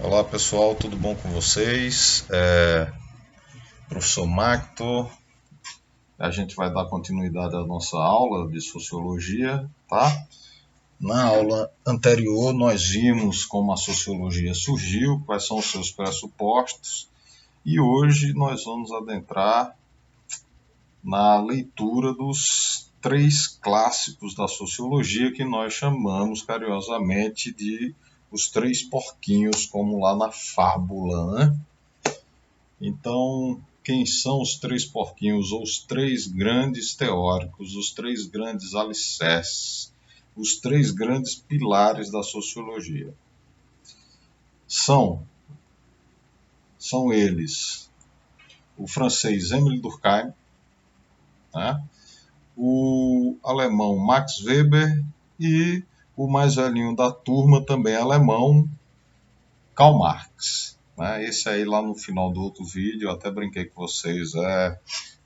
Olá pessoal, tudo bom com vocês? Professor Mactor, a gente vai dar continuidade à nossa aula de Sociologia, tá? Na aula anterior nós vimos como a Sociologia surgiu, quais são os seus pressupostos, e hoje nós vamos adentrar na leitura dos três clássicos da Sociologia que nós chamamos carinhosamente de os três porquinhos, como lá na fábula, né? Então, quem são os três porquinhos, ou os três grandes teóricos, os três grandes alicerces, os três grandes pilares da sociologia? São, são eles o francês Émile Durkheim, né? O alemão Max Weber e o mais velhinho da turma, também alemão, Karl Marx. Né? Esse aí lá no final do outro vídeo, eu até brinquei com vocês,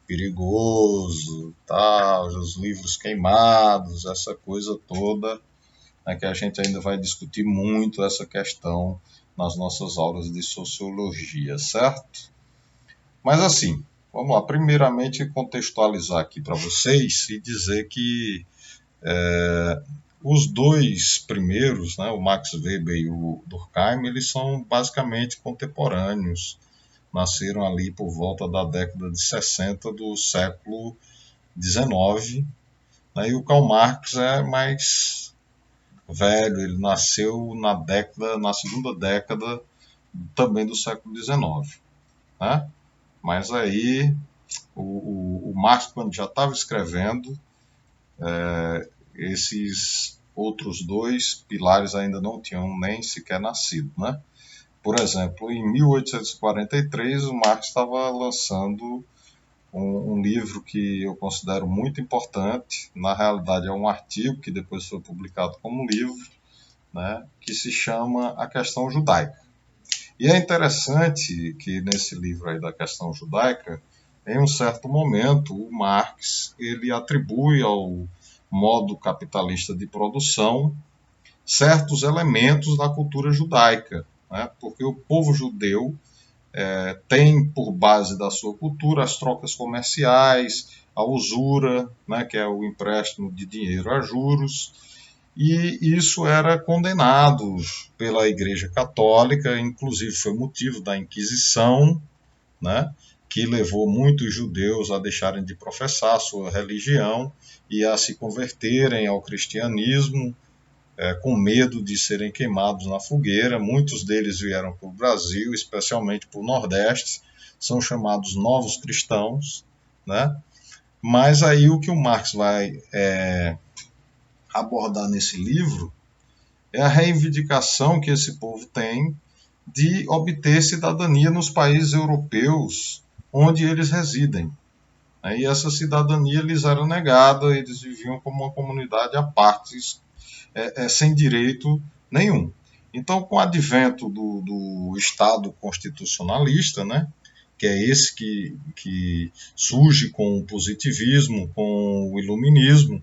perigoso, tal, os livros queimados, essa coisa toda, né, que a gente ainda vai discutir muito essa questão nas nossas aulas de sociologia, certo? Mas assim, vamos lá, primeiramente contextualizar aqui para vocês e dizer que os dois primeiros, né, o Max Weber e o Durkheim, eles são basicamente contemporâneos, nasceram ali por volta da década de 60 do século XIX, né? E o Karl Marx é mais velho, ele nasceu na segunda década também do século XIX, né? Mas aí o Marx, quando já estava escrevendo, esses outros dois pilares ainda não tinham nem sequer nascido, né? Por exemplo, em 1843, o Marx estava lançando um livro que eu considero muito importante. Na realidade, é um artigo que depois foi publicado como livro, né, que se chama A Questão Judaica. E é interessante que nesse livro aí da questão judaica, em um certo momento, o Marx ele atribui ao modo capitalista de produção certos elementos da cultura judaica, né, porque o povo judeu tem por base da sua cultura as trocas comerciais, a usura, né, que é o empréstimo de dinheiro a juros, e isso era condenado pela Igreja Católica, inclusive foi motivo da Inquisição, né, que levou muitos judeus a deixarem de professar a sua religião e a se converterem ao cristianismo, com medo de serem queimados na fogueira. Muitos deles vieram para o Brasil, especialmente para o Nordeste, são chamados novos cristãos, né? Mas aí o que o Marx vai abordar nesse livro é a reivindicação que esse povo tem de obter cidadania nos países europeus onde eles residem. E essa cidadania lhes era negada, eles viviam como uma comunidade à parte, sem direito nenhum. Então, com o advento do Estado constitucionalista, né, que é esse que surge com o positivismo, com o iluminismo,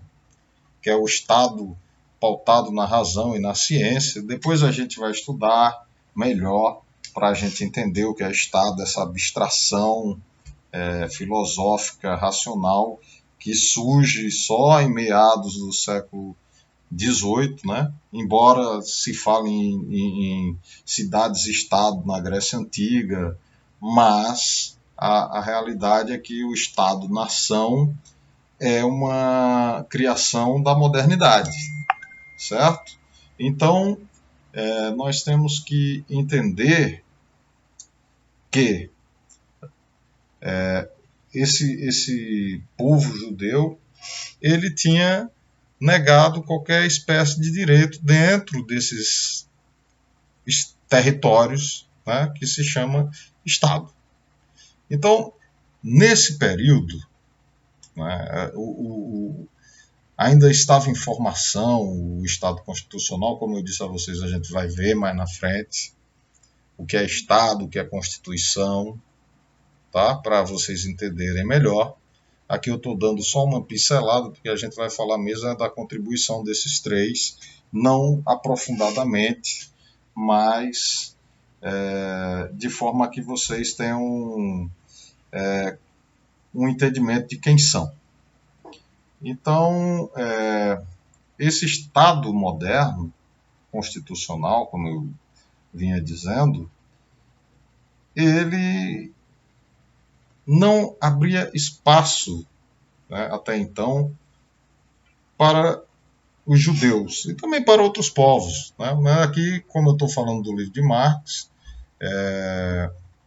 que é o Estado pautado na razão e na ciência. Depois a gente vai estudar melhor para a gente entender o que é Estado, essa abstração filosófica, racional, que surge só em meados do século XVIII, né? Embora se fale em cidades-estado na Grécia Antiga, mas a realidade é que o Estado-nação é uma criação da modernidade, certo? Então, nós temos que entender que esse povo judeu ele tinha negado qualquer espécie de direito dentro desses territórios, né, que se chama Estado. Então, nesse período, né, ainda estava em formação o Estado Constitucional, como eu disse a vocês, a gente vai ver mais na frente o que é Estado, o que é Constituição, tá? Para vocês entenderem melhor. Aqui eu estou dando só uma pincelada, porque a gente vai falar mesmo da contribuição desses três, não aprofundadamente, mas de forma que vocês tenham um entendimento de quem são. Então, esse Estado moderno, constitucional, como eu vinha dizendo, ele não abria espaço, né, até então, para os judeus e também para outros povos, né? Aqui, como eu estou falando do livro de Marx,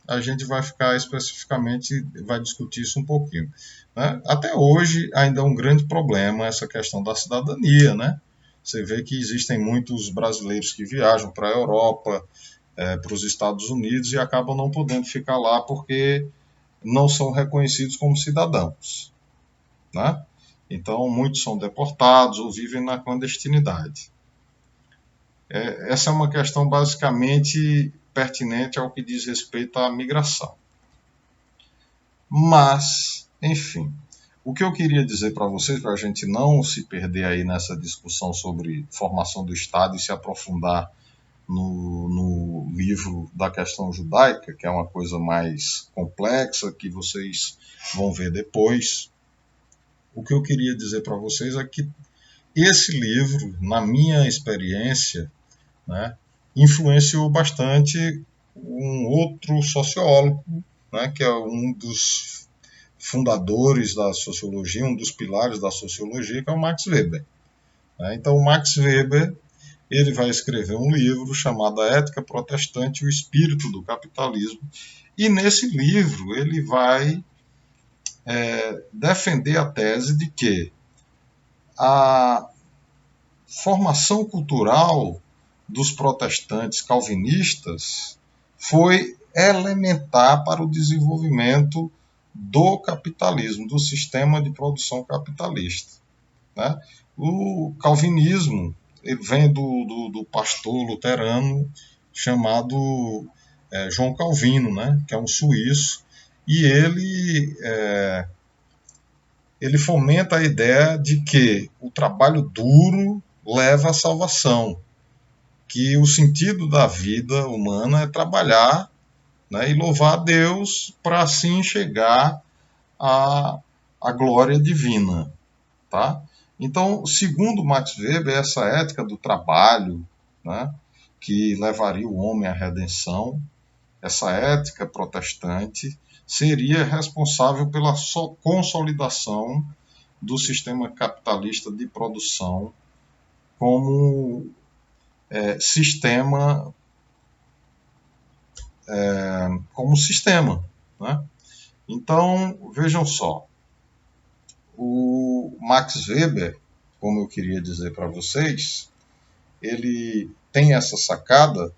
a gente vai ficar especificamente, vai discutir isso um pouquinho, né? Até hoje ainda é um grande problema essa questão da cidadania, né? Você vê que existem muitos brasileiros que viajam para a Europa, para os Estados Unidos e acabam não podendo ficar lá porque não são reconhecidos como cidadãos, né? Então, muitos são deportados ou vivem na clandestinidade. Essa é uma questão basicamente pertinente ao que diz respeito à migração. Mas, enfim, o que eu queria dizer para vocês, para a gente não se perder aí nessa discussão sobre formação do Estado e se aprofundar no livro da questão judaica, que é uma coisa mais complexa, que vocês vão ver depois. O que eu queria dizer para vocês é que esse livro, na minha experiência, né, influenciou bastante um outro sociólogo, né, que é um dos fundadores da sociologia, um dos pilares da sociologia, que é o Max Weber. Então, o Max Weber ele vai escrever um livro chamado A Ética Protestante e o Espírito do Capitalismo, e nesse livro ele vai defender a tese de que a formação cultural dos protestantes calvinistas foi elementar para o desenvolvimento do capitalismo, do sistema de produção capitalista, né? O calvinismo ele vem do pastor luterano chamado João Calvino, né? Que é um suíço, e ele fomenta a ideia de que o trabalho duro leva à salvação, que o sentido da vida humana é trabalhar, né, e louvar a Deus para assim chegar à glória divina. Tá? Então, segundo Max Weber, essa ética do trabalho, né, que levaria o homem à redenção, essa ética protestante, seria responsável pela consolidação do sistema capitalista de produção como sistema, né? Então, vejam só, o Max Weber, como eu queria dizer para vocês, ele tem essa sacada,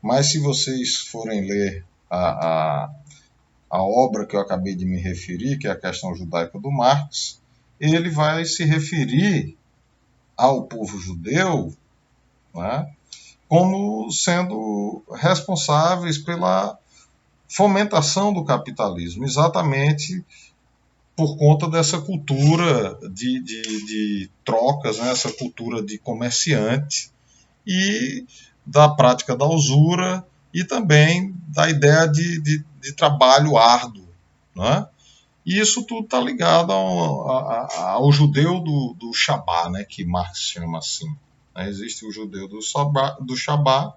mas se vocês forem ler a obra que eu acabei de me referir, que é a questão judaica do Marx, ele vai se referir ao povo judeu, né, como sendo responsáveis pela fomentação do capitalismo, exatamente por conta dessa cultura de trocas, né, essa cultura de comerciante e da prática da usura e também da ideia de trabalho árduo. Né? E isso tudo está ligado ao judeu do Shabá, né, que Marx chama assim. Existe o judeu do Shabá,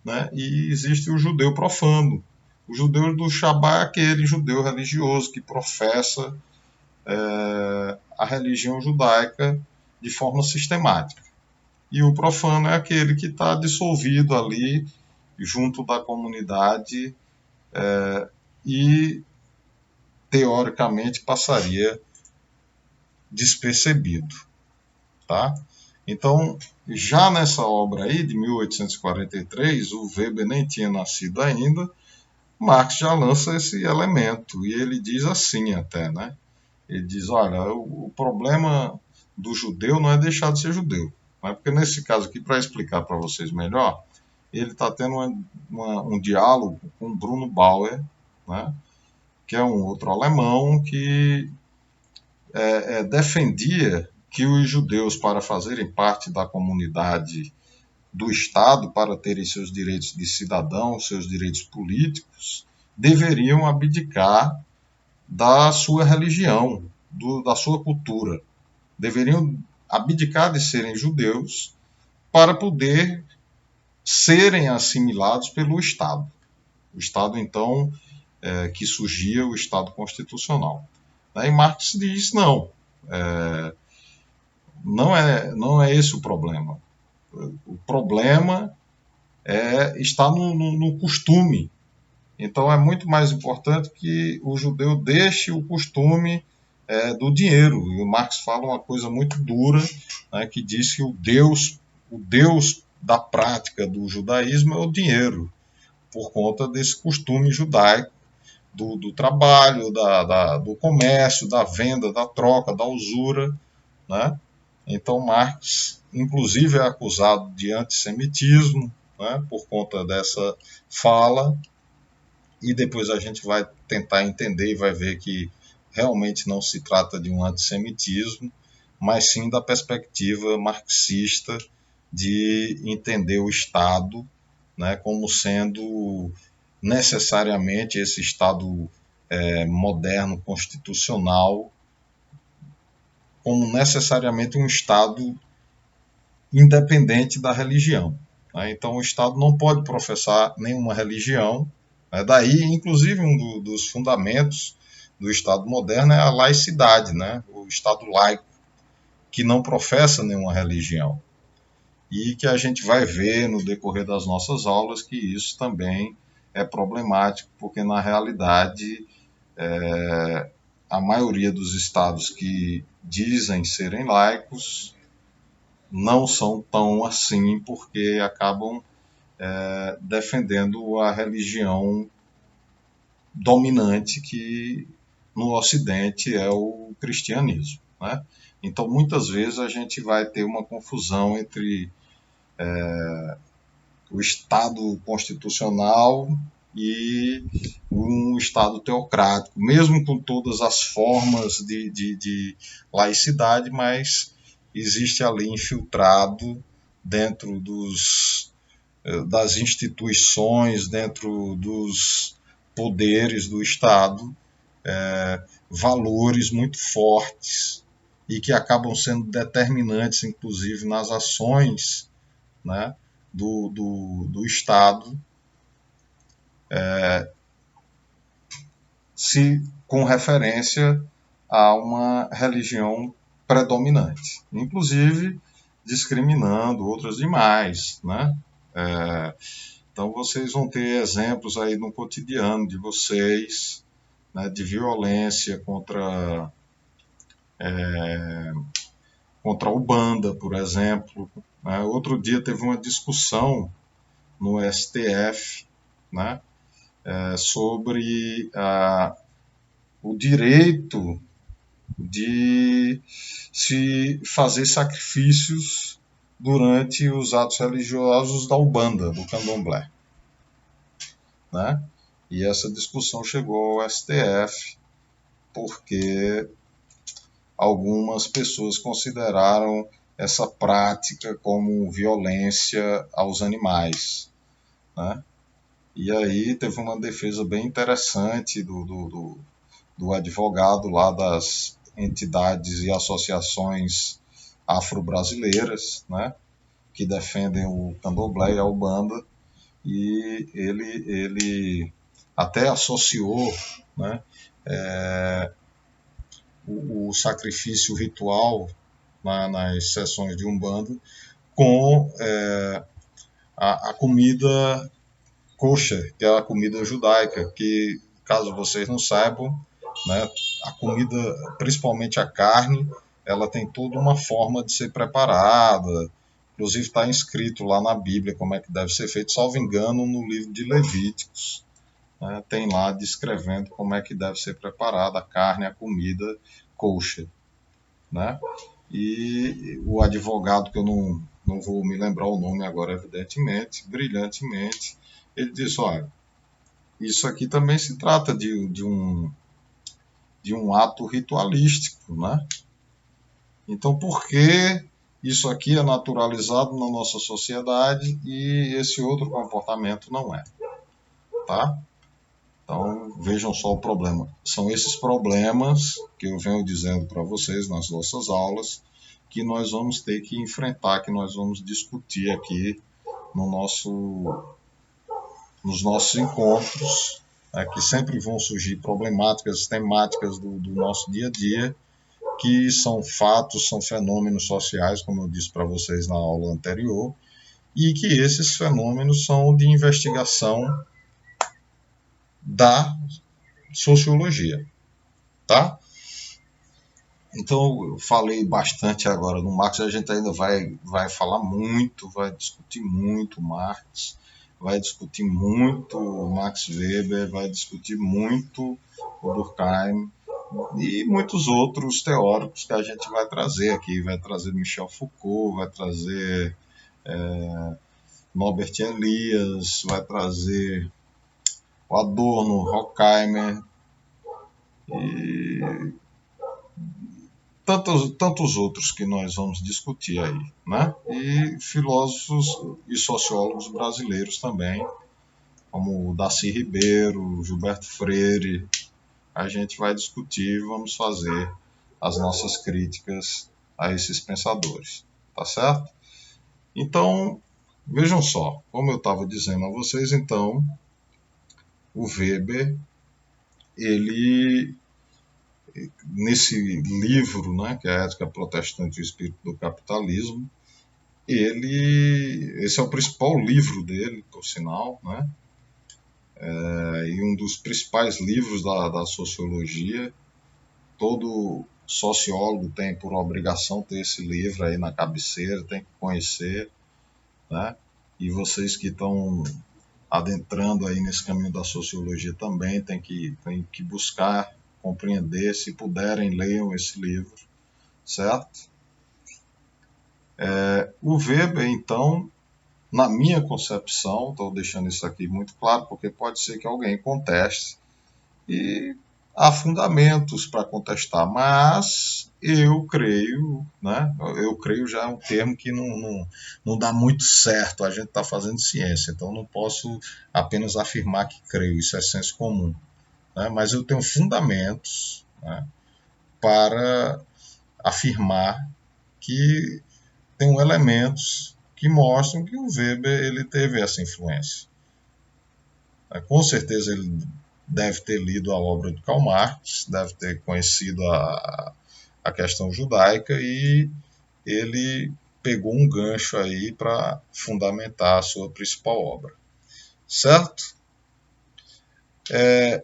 né, e existe o judeu profano. O judeu do Shabá é aquele judeu religioso que professa a religião judaica de forma sistemática. E o profano é aquele que está dissolvido ali junto da comunidade e, teoricamente, passaria despercebido. Tá? Então, já nessa obra aí, de 1843, o Weber nem tinha nascido ainda, Marx já lança esse elemento, e ele diz assim até, né? Ele diz, olha, o problema do judeu não é deixar de ser judeu, né? Porque nesse caso aqui, para explicar para vocês melhor, ele está tendo um diálogo com Bruno Bauer, né? Que é um outro alemão que defendia que os judeus, para fazerem parte da comunidade do Estado para terem seus direitos de cidadão, seus direitos políticos, deveriam abdicar da sua religião, da sua cultura. Deveriam abdicar de serem judeus para poder serem assimilados pelo Estado. O Estado, então, que surgia, o Estado constitucional. E Marx diz, não é esse o problema. O problema está no costume. Então é muito mais importante que o judeu deixe o costume do dinheiro. E o Marx fala uma coisa muito dura, né, que diz que o Deus da prática do judaísmo é o dinheiro, por conta desse costume judaico do trabalho, do comércio, da venda, da troca, da usura, né? Então Marx, inclusive, é acusado de antissemitismo, né, por conta dessa fala, e depois a gente vai tentar entender e vai ver que realmente não se trata de um antissemitismo, mas sim da perspectiva marxista de entender o Estado, né, como sendo necessariamente esse Estado moderno, constitucional, como necessariamente um Estado independente da religião. Né? Então, o Estado não pode professar nenhuma religião. Né? Daí, inclusive, dos fundamentos do Estado moderno é a laicidade, né? O Estado laico, que não professa nenhuma religião. E que a gente vai ver no decorrer das nossas aulas que isso também é problemático, porque na realidade a maioria dos estados que dizem serem laicos não são tão assim, porque acabam defendendo a religião dominante, que no Ocidente é o cristianismo. Né? Então, muitas vezes a gente vai ter uma confusão entre o Estado constitucional e um Estado teocrático, mesmo com todas as formas de laicidade, mas existe ali infiltrado dentro das instituições, dentro dos poderes do Estado, valores muito fortes e que acabam sendo determinantes, inclusive, nas ações, né, do Estado, com referência a uma religião predominante, inclusive discriminando outras demais, né? Então vocês vão ter exemplos aí no cotidiano de vocês, né, de violência contra a Ubanda, por exemplo. Né? Outro dia teve uma discussão no STF, né, sobre o direito de se fazer sacrifícios durante os atos religiosos da Ubanda, do Candomblé. Né? E essa discussão chegou ao STF porque algumas pessoas consideraram essa prática como violência aos animais. Né? E aí teve uma defesa bem interessante do advogado lá das entidades e associações afro-brasileiras, né, que defendem o candomblé e a ubanda, e ele até associou, né, o sacrifício ritual nas sessões de umbanda com a comida kosher, que é a comida judaica, que, caso vocês não saibam, né, a comida, principalmente a carne, ela tem toda uma forma de ser preparada, inclusive está inscrito lá na Bíblia como é que deve ser feito, salvo engano, no livro de Levíticos, né, tem lá descrevendo como é que deve ser preparada a carne, a comida kosher. Né? E o advogado, que eu não vou me lembrar o nome agora, evidentemente, brilhantemente, ele disse, olha, isso aqui também se trata de um ato ritualístico, né? Então, por que isso aqui é naturalizado na nossa sociedade e esse outro comportamento não é, tá? Então, vejam só o problema. São esses problemas que eu venho dizendo para vocês nas nossas aulas, que nós vamos ter que enfrentar, que nós vamos discutir aqui no nos nossos encontros, que sempre vão surgir problemáticas, temáticas do nosso dia a dia, que são fatos, são fenômenos sociais, como eu disse para vocês na aula anterior, e que esses fenômenos são de investigação da sociologia, tá? Então, eu falei bastante agora do Marx, a gente ainda vai falar muito, vai discutir muito Marx, vai discutir muito Max Weber, vai discutir muito o Durkheim e muitos outros teóricos que a gente vai trazer aqui. Vai trazer Michel Foucault, vai trazer Norbert Elias, vai trazer o Adorno, Horkheimer e tantos outros que nós vamos discutir aí, né? E filósofos e sociólogos brasileiros também, como o Darcy Ribeiro, Gilberto Freire. A gente vai discutir e vamos fazer as nossas críticas a esses pensadores, tá certo? Então, vejam só, como eu estava dizendo a vocês, então, o Weber, ele, nesse livro, né, que é a Ética Protestante e o Espírito do Capitalismo, esse é o principal livro dele, por sinal, né? E um dos principais livros da sociologia. Todo sociólogo tem por obrigação ter esse livro aí na cabeceira, tem que conhecer, né? E vocês que estão adentrando aí nesse caminho da sociologia também tem que buscar compreender, se puderem, leiam esse livro, certo? O Weber, então, na minha concepção, estou deixando isso aqui muito claro, porque pode ser que alguém conteste, e há fundamentos para contestar, mas eu creio, né? Eu creio já é um termo que não dá muito certo, a gente está fazendo ciência, então não posso apenas afirmar que creio, isso é senso comum, né? Mas eu tenho fundamentos, né, para afirmar que tem elementos que mostram que o Weber ele teve essa influência. Com certeza ele deve ter lido a obra de Karl Marx, deve ter conhecido a questão judaica e ele pegou um gancho aí para fundamentar a sua principal obra, certo?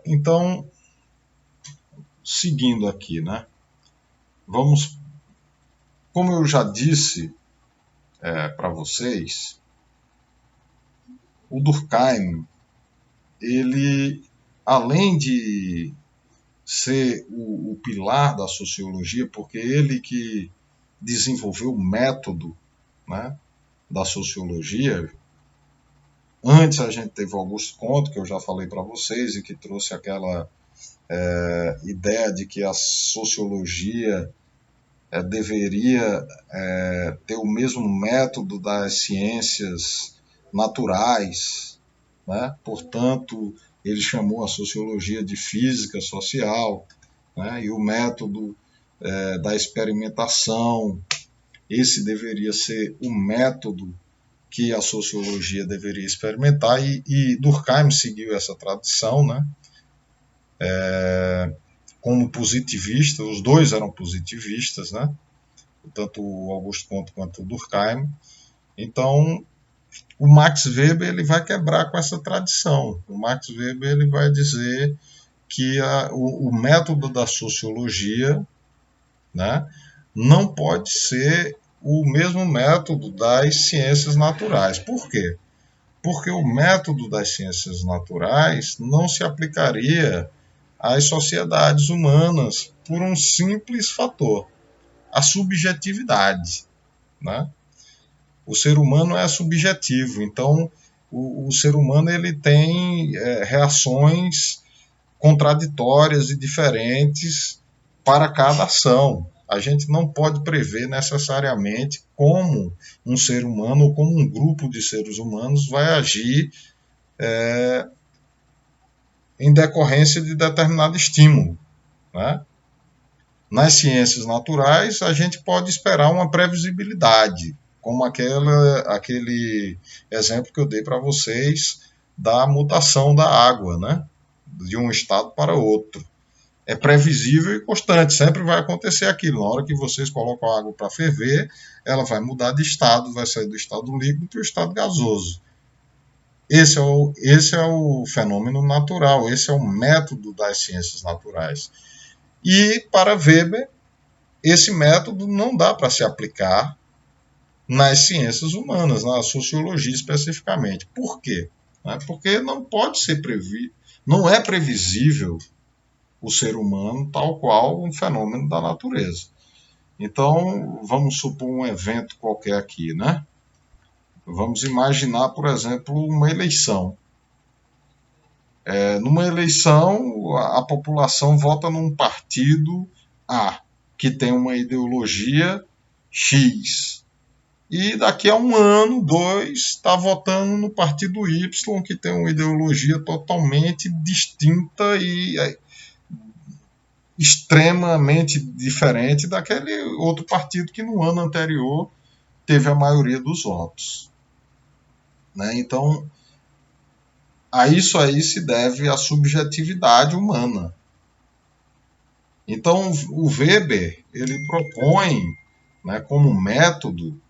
Então, seguindo aqui, né? Vamos, como eu já disse para vocês, o Durkheim, ele, além de ser o pilar da sociologia, porque ele que desenvolveu o método, né, da sociologia. Antes a gente teve Auguste Comte, que eu já falei para vocês, e que trouxe aquela ideia de que a sociologia deveria ter o mesmo método das ciências naturais, né? Portanto, ele chamou a sociologia de física social, né? E o método da experimentação, esse deveria ser o método que a sociologia deveria experimentar, e Durkheim seguiu essa tradição, né? Como positivista, os dois eram positivistas, né? Tanto o Auguste Comte quanto o Durkheim. Então, o Max Weber ele vai quebrar com essa tradição. O Max Weber ele vai dizer que o método da sociologia, né, não pode ser o mesmo método das ciências naturais. Por quê? Porque o método das ciências naturais não se aplicaria às sociedades humanas por um simples fator, a subjetividade, né? O ser humano é subjetivo, então o ser humano ele tem reações contraditórias e diferentes para cada ação. A gente não pode prever necessariamente como um ser humano ou como um grupo de seres humanos vai agir em decorrência de determinado estímulo, né? Nas ciências naturais, a gente pode esperar uma previsibilidade, como aquele exemplo que eu dei para vocês da mutação da água, né? De um estado para outro. É previsível e constante, sempre vai acontecer aquilo. Na hora que vocês colocam a água para ferver, ela vai mudar de estado, vai sair do estado líquido para o estado gasoso. Esse é o fenômeno natural, esse é o método das ciências naturais. E, para Weber, esse método não dá para se aplicar nas ciências humanas, na sociologia especificamente. Por quê? Porque não pode ser previsto, não é previsível o ser humano tal qual um fenômeno da natureza. Então, vamos supor um evento qualquer aqui, né? Vamos imaginar, por exemplo, uma eleição. Numa eleição, a população vota num partido A, que tem uma ideologia X. E daqui a um ano, 2, está votando no partido Y, que tem uma ideologia totalmente distinta e extremamente diferente daquele outro partido que no ano anterior teve a maioria dos votos. Né? Então, a isso aí se deve a subjetividade humana. Então, o Weber ele propõe, né, como método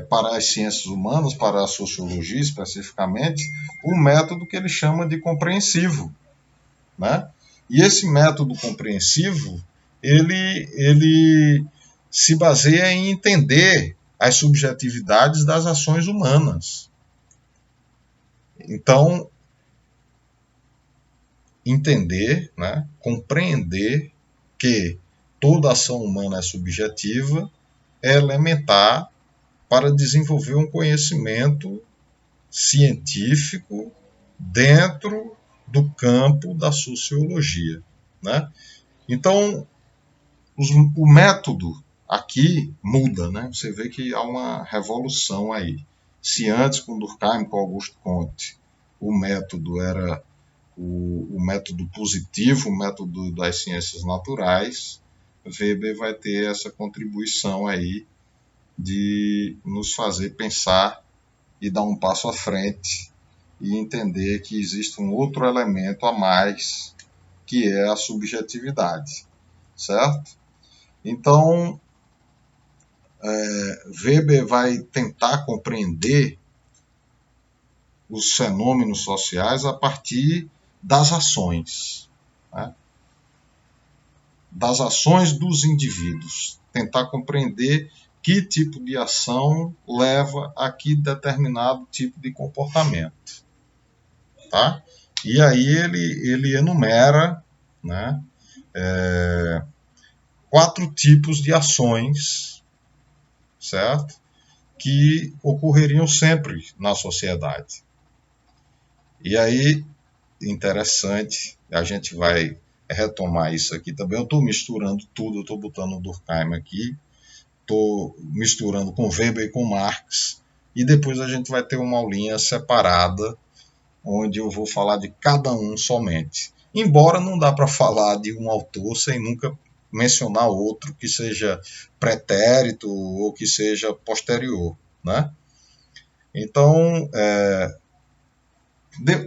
para as ciências humanas, para a sociologia especificamente, o método que ele chama de compreensivo. Né? E esse método compreensivo, ele se baseia em entender as subjetividades das ações humanas. Então, entender, né, compreender que toda ação humana é subjetiva é elementar para desenvolver um conhecimento científico dentro do campo da sociologia. Né? Então, o método aqui muda, né? Você vê que há uma revolução aí. Se antes, com Durkheim, com Auguste Comte, o método era o método positivo, o método das ciências naturais, Weber vai ter essa contribuição aí de nos fazer pensar e dar um passo à frente e entender que existe um outro elemento a mais, que é a subjetividade, certo? Então, Weber vai tentar compreender os fenômenos sociais a partir das ações, né? Das ações dos indivíduos, tentar compreender que tipo de ação leva a que determinado tipo de comportamento. Tá? E aí ele enumera, né, 4 tipos de ações, certo? Que ocorreriam sempre na sociedade. E aí, interessante, a gente vai retomar isso aqui também. Eu estou misturando tudo, eu estou botando o Durkheim aqui, estou misturando com Weber e com Marx, e depois a gente vai ter uma aulinha separada, onde eu vou falar de cada um somente. Embora não dá para falar de um autor sem nunca mencionar outro que seja pretérito ou que seja posterior, né? Então,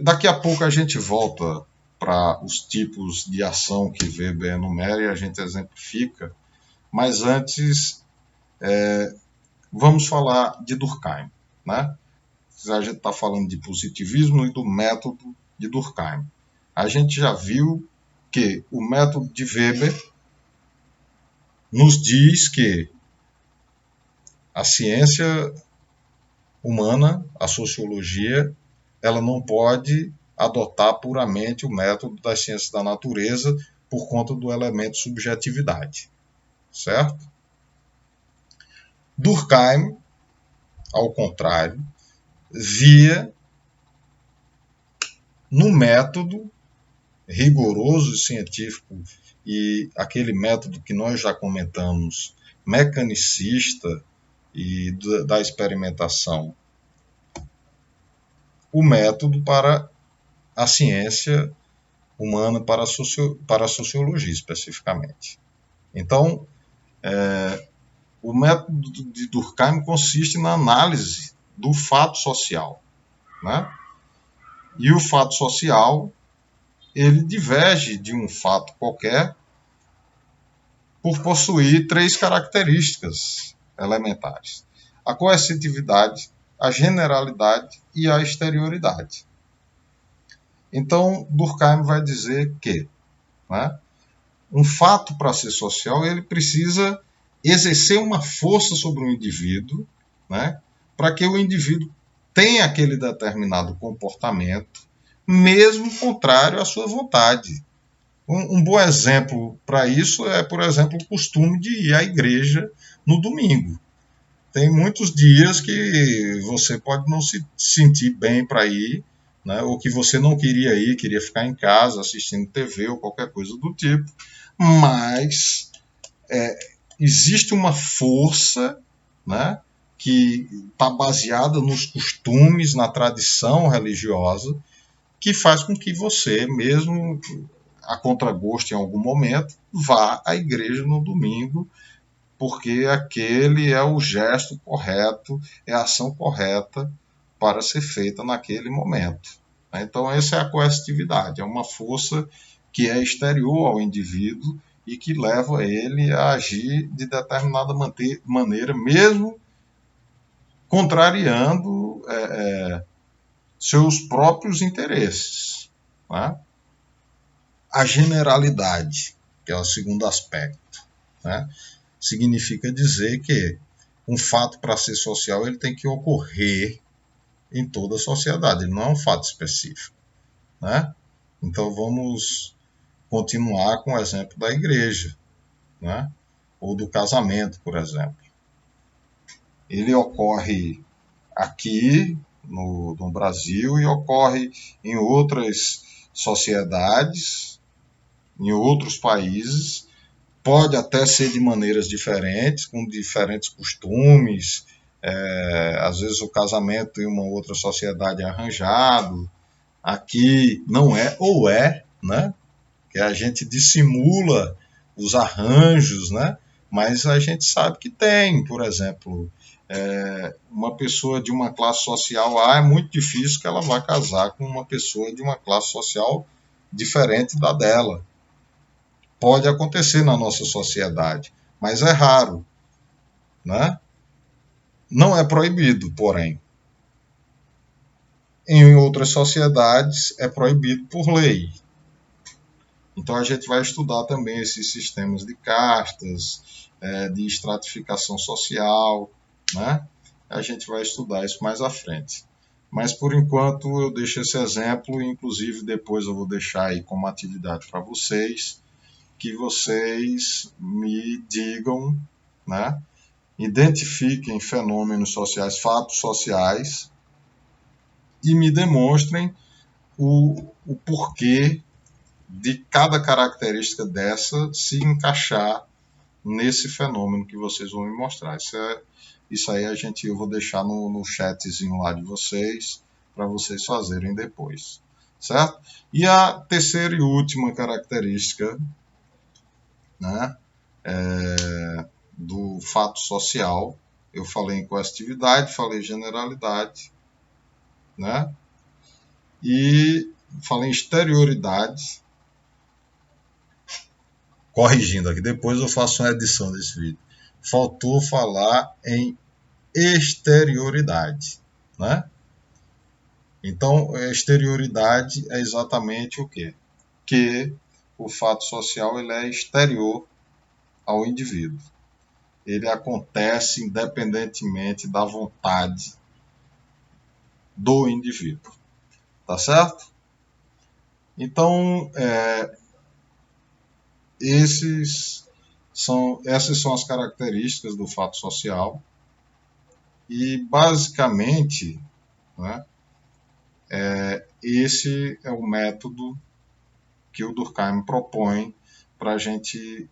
daqui a pouco a gente volta para os tipos de ação que Weber enumera e a gente exemplifica, mas antes vamos falar de Durkheim, né? A gente está falando de positivismo e do método de Durkheim. A gente já viu que o método de Weber nos diz que a ciência humana, a sociologia, ela não pode adotar puramente o método das ciências da natureza por conta do elemento subjetividade, certo? Durkheim, ao contrário, via no método rigoroso e científico e aquele método que nós já comentamos, mecanicista e da experimentação, o método para a ciência humana, para a sociologia especificamente. Então, o método de Durkheim consiste na análise do fato social, né? E o fato social, ele diverge de um fato qualquer por possuir três características elementares: a coercitividade, a generalidade e a exterioridade. Então, Durkheim vai dizer que, né, um fato, para ser social, ele precisa exercer uma força sobre o indivíduo, né, para que o indivíduo tenha aquele determinado comportamento, mesmo contrário à sua vontade. Um bom exemplo para isso é, por exemplo, o costume de ir à igreja no domingo. Tem muitos dias que você pode não se sentir bem para ir, né, ou que você não queria ir, queria ficar em casa assistindo TV ou qualquer coisa do tipo, mas existe uma força, né, que está baseada nos costumes, na tradição religiosa, que faz com que você, mesmo a contragosto em algum momento, vá à igreja no domingo, porque aquele é o gesto correto, é a ação correta para ser feita naquele momento. Então, essa é a coercitividade, é uma força que é exterior ao indivíduo e que leva ele a agir de determinada maneira, mesmo contrariando seus próprios interesses. Né? A generalidade, que é o segundo aspecto, né? Significa dizer que um fato, para ser social, ele tem que ocorrer em toda a sociedade, ele não é um fato específico. Né? Então vamos continuar com o exemplo da igreja, né? Ou do casamento, por exemplo. Ele ocorre aqui no Brasil e ocorre em outras sociedades, em outros países, pode até ser de maneiras diferentes, com diferentes costumes, às vezes o casamento em uma outra sociedade é arranjado, aqui não é, ou é, né? Que a gente dissimula os arranjos, né? Mas a gente sabe que tem, por exemplo, uma pessoa de uma classe social A é muito difícil que ela vá casar com uma pessoa de uma classe social diferente da dela. Pode acontecer na nossa sociedade, mas é raro, né? Não é proibido, porém. Em outras sociedades é proibido por lei. Então a gente vai estudar também esses sistemas de castas, de estratificação social, né? A gente vai estudar isso mais à frente. Mas por enquanto eu deixo esse exemplo, inclusive depois eu vou deixar aí como atividade para vocês, que vocês me digam, né? Identifiquem fenômenos sociais, fatos sociais, e me demonstrem o porquê de cada característica dessa se encaixar nesse fenômeno que vocês vão me mostrar. Isso aí eu vou deixar no chatzinho lá de vocês, para vocês fazerem depois. Certo? E a terceira e última característica, né, do fato social, eu falei em coercitividade, falei generalidade, né, e falei em exterioridade. Corrigindo aqui, depois eu faço uma edição desse vídeo. Faltou falar em exterioridade, né? Então, exterioridade é exatamente o quê? Que o fato social ele é exterior ao indivíduo. Ele acontece independentemente da vontade do indivíduo. Tá certo? Então, essas são as características do fato social. E, basicamente, né, esse é o método que o Durkheim propõe para a gente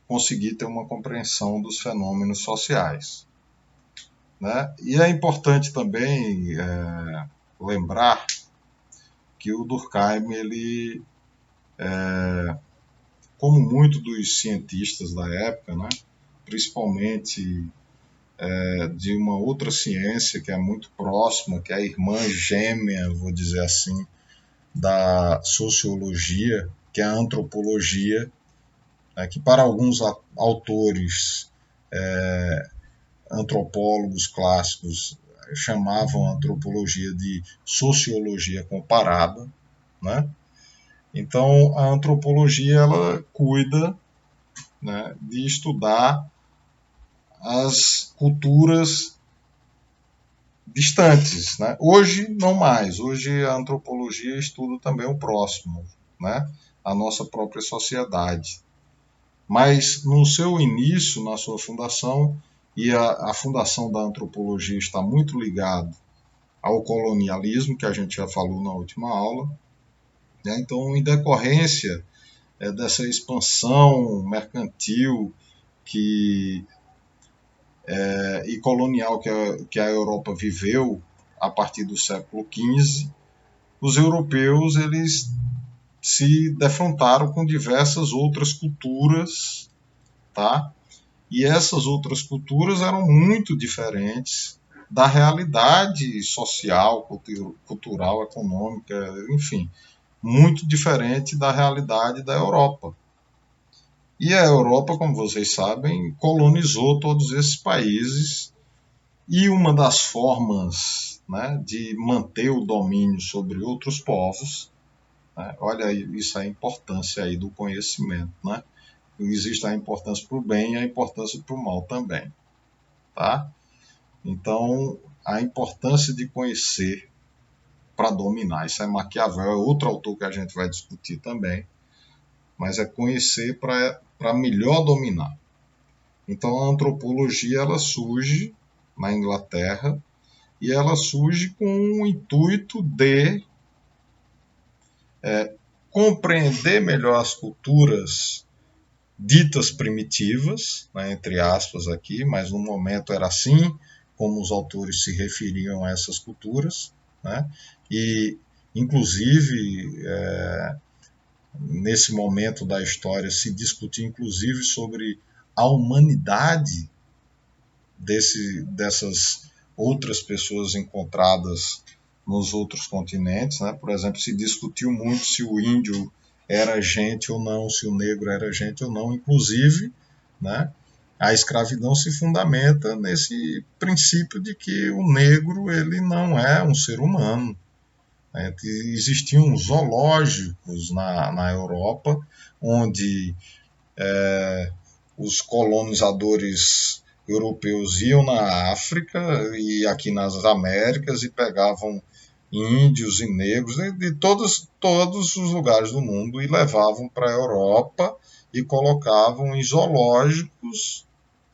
conseguir ter uma compreensão dos fenômenos sociais, né? E é importante também lembrar que o Durkheim, ele, como muitos dos cientistas da época, né, principalmente de uma outra ciência que é muito próxima, que é a irmã gêmea, vou dizer assim, da sociologia, que é a antropologia, que para alguns autores antropólogos clássicos chamavam a antropologia de sociologia comparada, né? Então, a antropologia ela cuida, né, de estudar as culturas distantes, né? Hoje não mais. Hoje a antropologia estuda também o próximo, né? A nossa própria sociedade. Mas no seu início, na sua fundação, e a fundação da antropologia está muito ligada ao colonialismo, que a gente já falou na última aula, né? Então, em decorrência dessa expansão mercantil e colonial que a Europa viveu a partir do século XV, os europeus eles se defrontaram com diversas outras culturas, tá? E essas outras culturas eram muito diferentes da realidade social, cultural, econômica, enfim, muito diferente da realidade da Europa. E a Europa, como vocês sabem, colonizou todos esses países, e uma das formas, né, de manter o domínio sobre outros povos, né, olha isso, a importância aí do conhecimento, né? Existe a importância para o bem e a importância para o mal também, tá? Então, a importância de conhecer para dominar, isso é Maquiavel, é outro autor que a gente vai discutir também, mas é conhecer para melhor dominar. Então, a antropologia ela surge na Inglaterra e ela surge com o intuito de compreender melhor as culturas ditas primitivas, né, entre aspas aqui, mas no momento era assim como os autores se referiam a essas culturas, né? E inclusive nesse momento da história se discutia inclusive sobre a humanidade dessas outras pessoas encontradas nos outros continentes, né? Por exemplo, se discutiu muito se o índio era gente ou não, se o negro era gente ou não, inclusive, né? A escravidão se fundamenta nesse princípio de que o negro ele não é um ser humano, né? Existiam zoológicos na Europa onde os colonizadores europeus iam na África e aqui nas Américas e pegavam índios e negros de todos os lugares do mundo e levavam para a Europa e colocavam em zoológicos,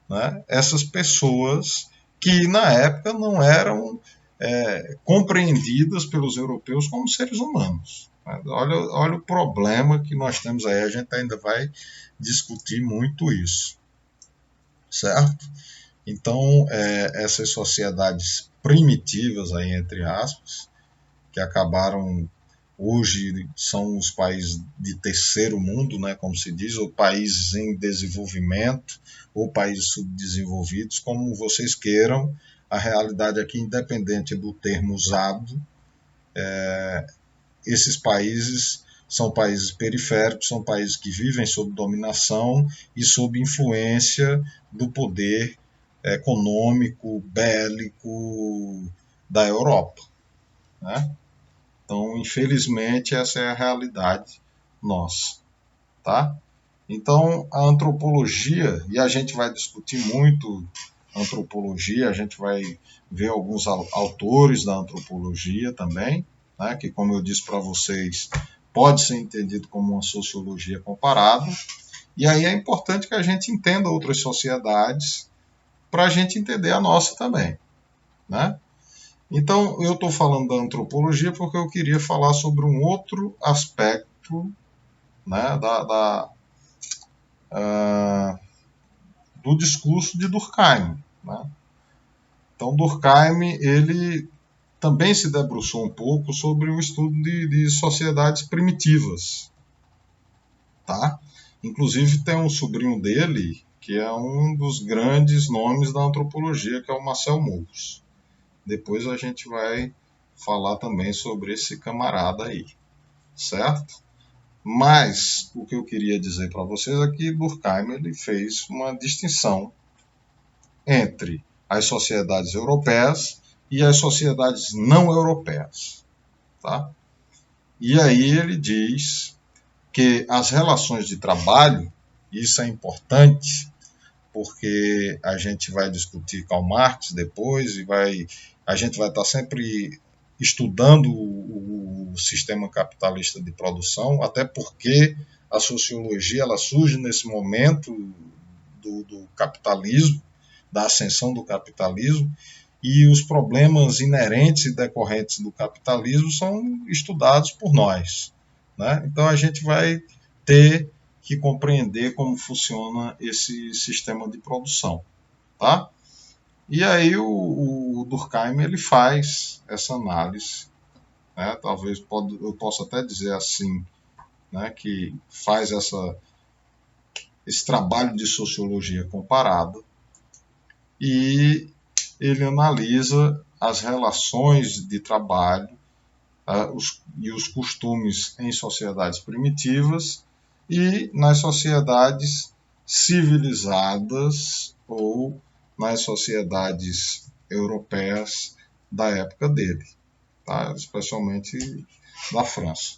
né, essas pessoas que na época não eram compreendidas pelos europeus como seres humanos. Olha o problema que nós temos aí, a gente ainda vai discutir muito isso, certo? Então, essas sociedades primitivas, aí, entre aspas, que acabaram, hoje são os países de terceiro mundo, né, como se diz, ou países em desenvolvimento, ou países subdesenvolvidos, como vocês queiram, a realidade aqui, independente do termo usado, esses países são países periféricos, são países que vivem sob dominação e sob influência do poder econômico, bélico da Europa, né? Então, infelizmente, essa é a realidade nossa, tá? Então, a antropologia, e a gente vai discutir muito antropologia, a gente vai ver alguns autores da antropologia também, né, que, como eu disse para vocês, pode ser entendido como uma sociologia comparada, e aí é importante que a gente entenda outras sociedades para a gente entender a nossa também, né? Então, eu estou falando da antropologia porque eu queria falar sobre um outro aspecto né, do discurso de Durkheim, né? Então, Durkheim, ele também se debruçou um pouco sobre o estudo de sociedades primitivas, tá? Inclusive tem um sobrinho dele que é um dos grandes nomes da antropologia, que é o Marcel Mauss. Depois a gente vai falar também sobre esse camarada aí, certo? Mas o que eu queria dizer para vocês é que Durkheim ele fez uma distinção entre as sociedades europeias e as sociedades não europeias, tá? E aí ele diz que as relações de trabalho, isso é importante, porque a gente vai discutir Karl Marx depois e a gente vai estar sempre estudando o sistema capitalista de produção, até porque a sociologia ela surge nesse momento do capitalismo, da ascensão do capitalismo, e os problemas inerentes e decorrentes do capitalismo são estudados por nós, né? Então a gente vai ter que compreender como funciona esse sistema de produção, tá? E aí o Durkheim ele faz essa análise, né? Talvez eu possa até dizer assim, né? Que faz esse trabalho de sociologia comparada e ele analisa as relações de trabalho e os costumes em sociedades primitivas e nas sociedades civilizadas ou nas sociedades europeias da época dele, tá? Especialmente da França.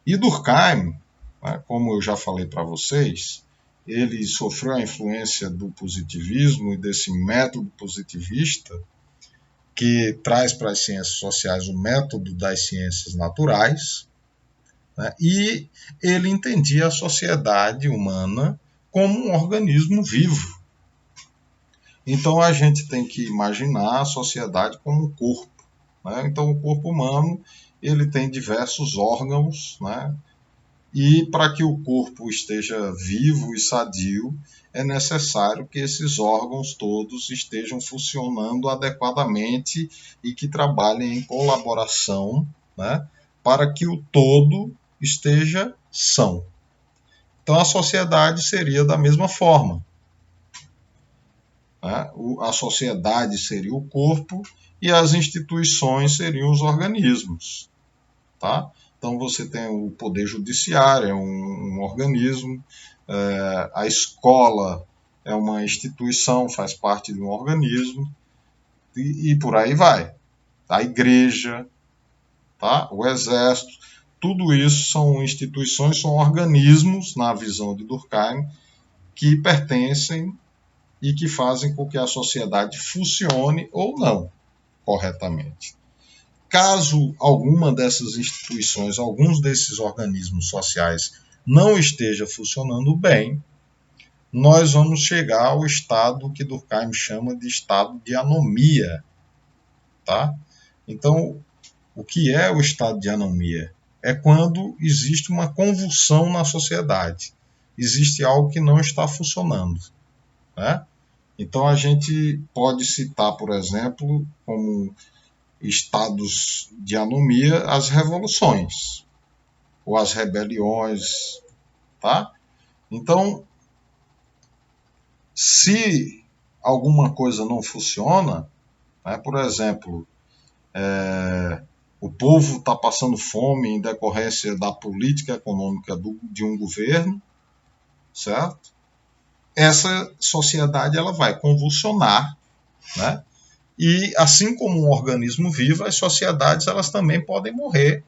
E Durkheim, né, como eu já falei para vocês, ele sofreu a influência do positivismo e desse método positivista que traz para as ciências sociais o método das ciências naturais, né? E ele entendia a sociedade humana como um organismo vivo. Então a gente tem que imaginar a sociedade como um corpo, né? Então o corpo humano ele tem diversos órgãos, né? E para que o corpo esteja vivo e sadio, é necessário que esses órgãos todos estejam funcionando adequadamente e que trabalhem em colaboração, né, para que o todo esteja são. Então a sociedade seria da mesma forma, né? A sociedade seria o corpo e as instituições seriam os organismos, tá? Então você tem o poder judiciário, é um organismo, a escola é uma instituição, faz parte de um organismo, e por aí vai. A igreja, tá? O exército, tudo isso são instituições, são organismos, na visão de Durkheim, que pertencem e que fazem com que a sociedade funcione ou não corretamente. Caso alguma dessas instituições, alguns desses organismos sociais não esteja funcionando bem, nós vamos chegar ao estado que Durkheim chama de estado de anomia, tá? Então, o que é o estado de anomia? É quando existe uma convulsão na sociedade, existe algo que não está funcionando, né? Então a gente pode citar, por exemplo, como estados de anomia as revoluções ou as rebeliões, tá? Então, se alguma coisa não funciona, né, por exemplo, o povo está passando fome em decorrência da política econômica de um governo, certo? Essa sociedade ela vai convulsionar, né? E assim como um organismo vivo, as sociedades elas também podem morrer.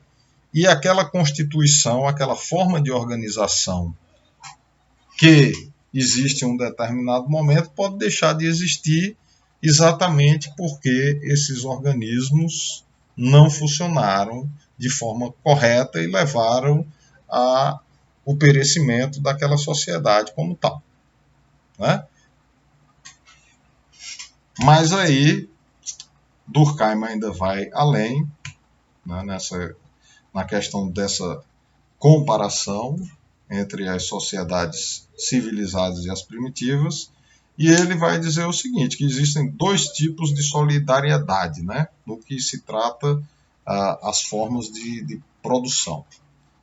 E aquela constituição, aquela forma de organização que existe em um determinado momento pode deixar de existir exatamente porque esses organismos não funcionaram de forma correta e levaram ao perecimento daquela sociedade como tal, né? Mas aí Durkheim ainda vai além, né, na questão dessa comparação entre as sociedades civilizadas e as primitivas, e ele vai dizer o seguinte, que existem dois tipos de solidariedade, né, no que se trata as formas de produção.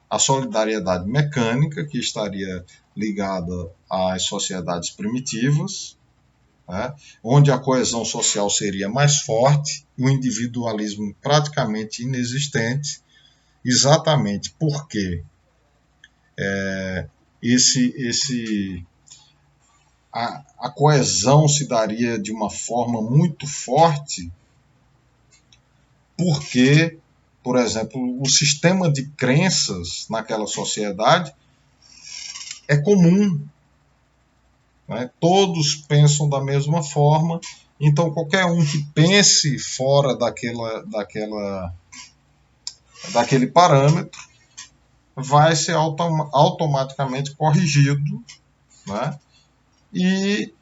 A solidariedade mecânica, que estaria ligada às sociedades primitivas, né, onde a coesão social seria mais forte, o individualismo praticamente inexistente, exatamente porque a coesão se daria de uma forma muito forte, porque, por exemplo, o sistema de crenças naquela sociedade é comum, né? Todos pensam da mesma forma, então qualquer um que pense fora daquele parâmetro vai ser automaticamente corrigido, né? E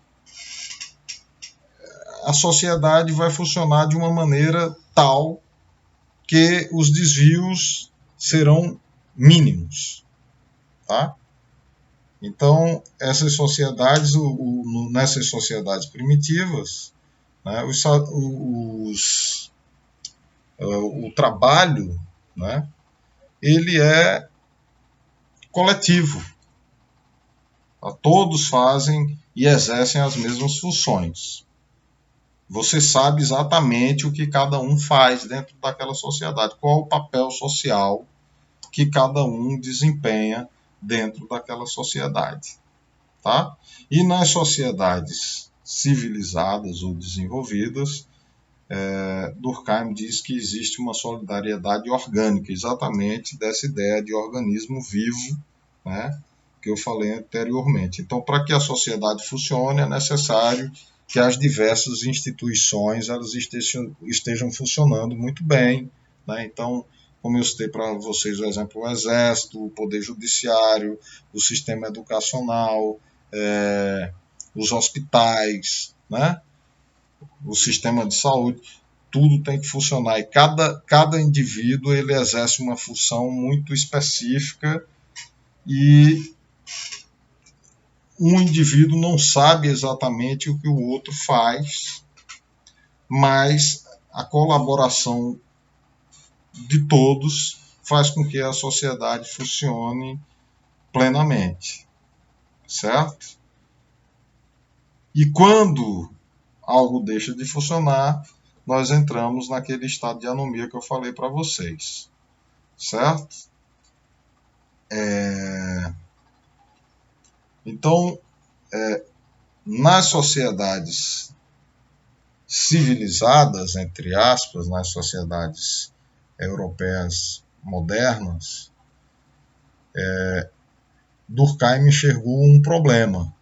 a sociedade vai funcionar de uma maneira tal que os desvios serão mínimos, tá? Então, essas sociedades, nessas sociedades primitivas, né, o trabalho, né, ele é coletivo. Tá? Todos fazem e exercem as mesmas funções. Você sabe exatamente o que cada um faz dentro daquela sociedade, qual o papel social que cada um desempenha dentro daquela sociedade. Tá? E nas sociedades civilizadas ou desenvolvidas, Durkheim diz que existe uma solidariedade orgânica, exatamente dessa ideia de organismo vivo, né, que eu falei anteriormente. Então, para que a sociedade funcione, é necessário que as diversas instituições elas estejam funcionando muito bem, né? Então, como eu citei para vocês o exemplo, o Exército, o Poder Judiciário, o sistema educacional, os hospitais, né? O sistema de saúde, tudo tem que funcionar. E cada indivíduo ele exerce uma função muito específica e um indivíduo não sabe exatamente o que o outro faz, mas a colaboração de todos faz com que a sociedade funcione plenamente, certo? E quando algo deixa de funcionar, nós entramos naquele estado de anomia que eu falei para vocês, certo? Então, nas sociedades civilizadas, entre aspas, nas sociedades europeias modernas, Durkheim enxergou um problema,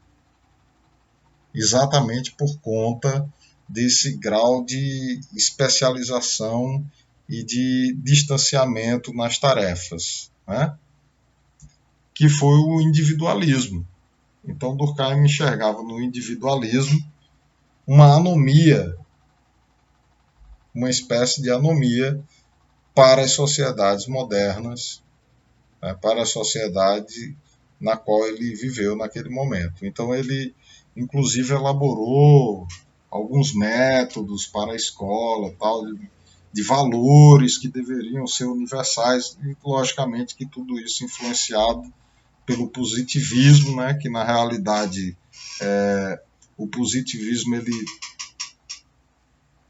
exatamente por conta desse grau de especialização e de distanciamento nas tarefas, né? Que foi o individualismo. Então, Durkheim enxergava no individualismo uma anomia, uma espécie de anomia para as sociedades modernas, né, para a sociedade na qual ele viveu naquele momento. Então, ele, inclusive, elaborou alguns métodos para a escola, tal, de valores que deveriam ser universais, e, logicamente, que tudo isso influenciado pelo positivismo, né, que, na realidade, o positivismo ele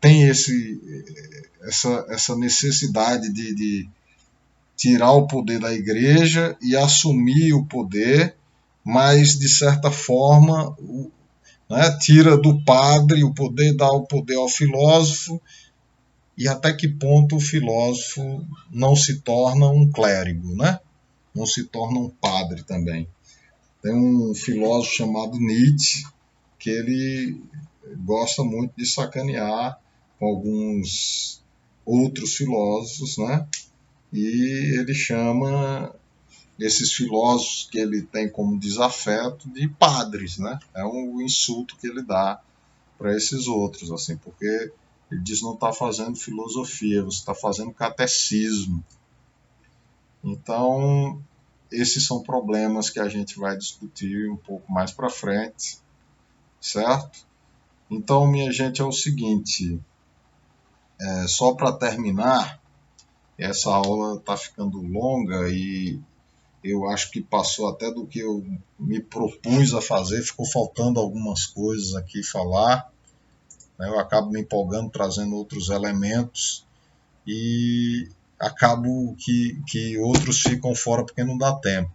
tem essa necessidade de tirar o poder da igreja e assumir o poder, mas, de certa forma, né, tira do padre o poder, dá o poder ao filósofo, e até que ponto o filósofo não se torna um clérigo, né? Não se torna um padre também. Tem um filósofo chamado Nietzsche, que ele gosta muito de sacanear com alguns outros filósofos, né? E ele chama esses filósofos que ele tem como desafeto de padres, né? É um insulto que ele dá para esses outros, assim, porque ele diz não está fazendo filosofia, você está fazendo catecismo. Então, esses são problemas que a gente vai discutir um pouco mais para frente, certo? Então, minha gente, é o seguinte, só para terminar, essa aula está ficando longa e eu acho que passou até do que eu me propus a fazer, ficou faltando algumas coisas aqui falar, né? Eu acabo me empolgando, trazendo outros elementos e acabo que outros ficam fora porque não dá tempo.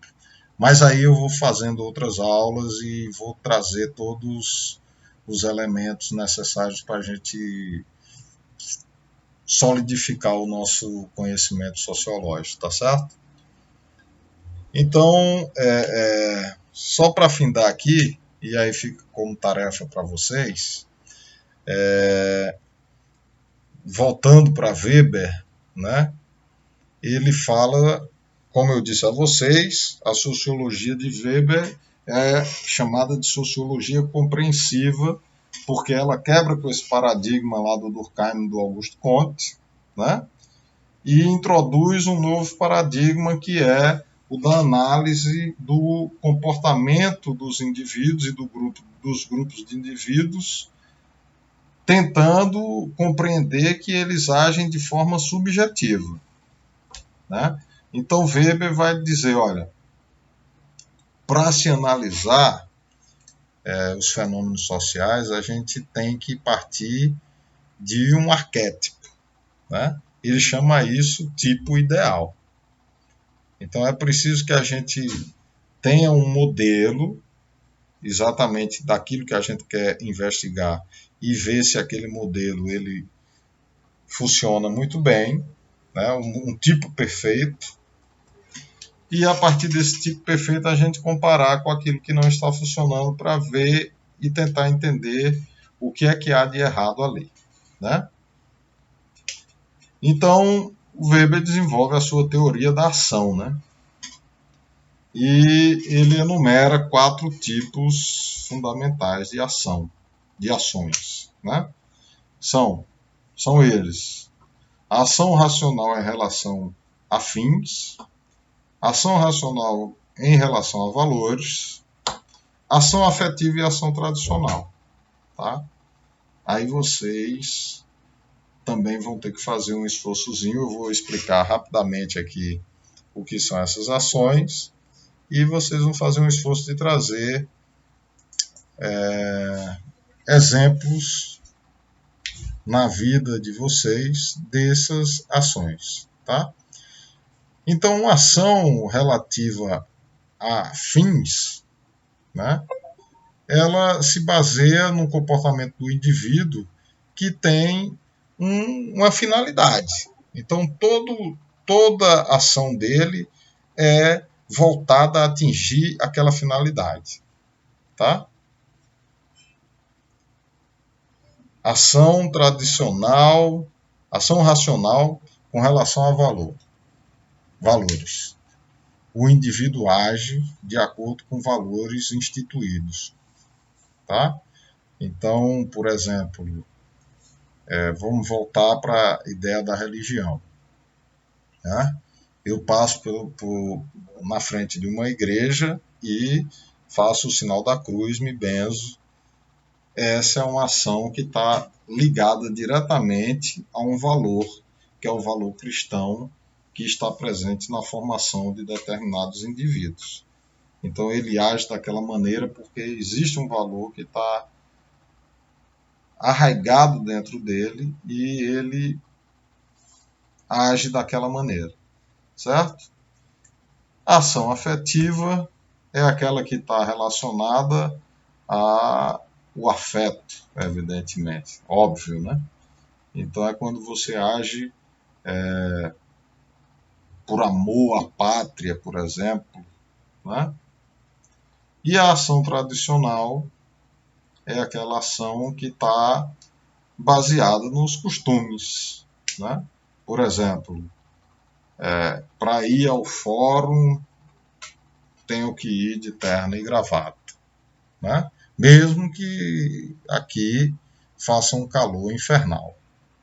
Mas aí eu vou fazendo outras aulas e vou trazer todos os elementos necessários para a gente solidificar o nosso conhecimento sociológico, tá certo? Então, só para findar aqui, e aí fica como tarefa para vocês, voltando para Weber, né? Ele fala, como eu disse a vocês, a sociologia de Weber é chamada de sociologia compreensiva, porque ela quebra com esse paradigma lá do Durkheim e do Auguste Comte, né? E introduz um novo paradigma que é o da análise do comportamento dos indivíduos e dos grupos de indivíduos, tentando compreender que eles agem de forma subjetiva, né? Então Weber vai dizer, olha, para se analisar os fenômenos sociais, a gente tem que partir de um arquétipo, né? Ele chama isso tipo ideal. Então é preciso que a gente tenha um modelo exatamente daquilo que a gente quer investigar e ver se aquele modelo ele funciona muito bem, né? Um tipo perfeito. E a partir desse tipo perfeito a gente comparar com aquilo que não está funcionando para ver e tentar entender o que é que há de errado ali, né? Então, o Weber desenvolve a sua teoria da ação, né? E ele enumera 4 tipos fundamentais de ação, de ações, né? São eles: a ação racional em relação a fins, ação racional em relação a valores, ação afetiva e ação tradicional, tá? Aí vocês também vão ter que fazer um esforçozinho. Eu vou explicar rapidamente aqui o que são essas ações e vocês vão fazer um esforço de trazer exemplos na vida de vocês dessas ações, tá? Então, uma ação relativa a fins, né, ela se baseia no comportamento do indivíduo que tem uma finalidade. Então, toda ação dele é voltada a atingir aquela finalidade, tá? Ação tradicional, ação racional com relação a valores. O indivíduo age de acordo com valores instituídos, tá? Então, por exemplo, vamos voltar para a ideia da religião, né? Eu passo na frente de uma igreja e faço o sinal da cruz, me benzo. Essa é uma ação que está ligada diretamente a um valor, que é o valor cristão, que está presente na formação de determinados indivíduos. Então ele age daquela maneira porque existe um valor que está arraigado dentro dele e ele age daquela maneira, certo? A ação afetiva é aquela que está relacionada ao afeto, evidentemente, óbvio, né? Então é quando você age por amor à pátria, por exemplo, né? E a ação tradicional é aquela ação que está baseada nos costumes, né? Por exemplo, para ir ao fórum tenho que ir de terno e gravata, né? Mesmo que aqui faça um calor infernal,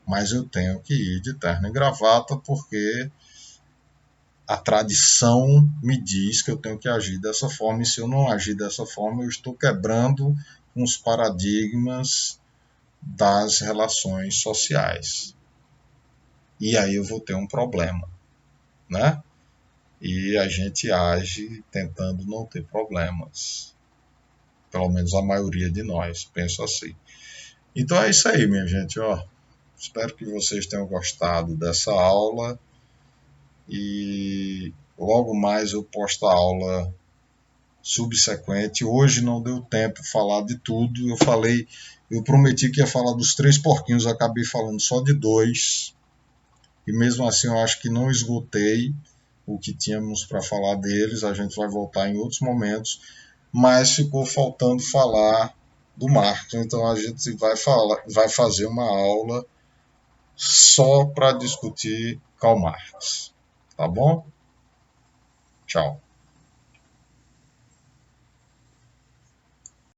mas eu tenho que ir de terno e gravata porque a tradição me diz que eu tenho que agir dessa forma, e se eu não agir dessa forma, eu estou quebrando os paradigmas das relações sociais. E aí eu vou ter um problema, né? E a gente age tentando não ter problemas. Pelo menos a maioria de nós pensa assim. Então é isso aí, minha gente. Ó, espero que vocês tenham gostado dessa aula. E logo mais eu posto a aula subsequente. Hoje não deu tempo de falar de tudo. Eu prometi que ia falar dos 3 porquinhos, acabei falando só de 2. E mesmo assim eu acho que não esgotei o que tínhamos para falar deles. A gente vai voltar em outros momentos, mas ficou faltando falar do Marx. Então a gente vai fazer uma aula só para discutir Karl Marx. Tá bom? Tchau.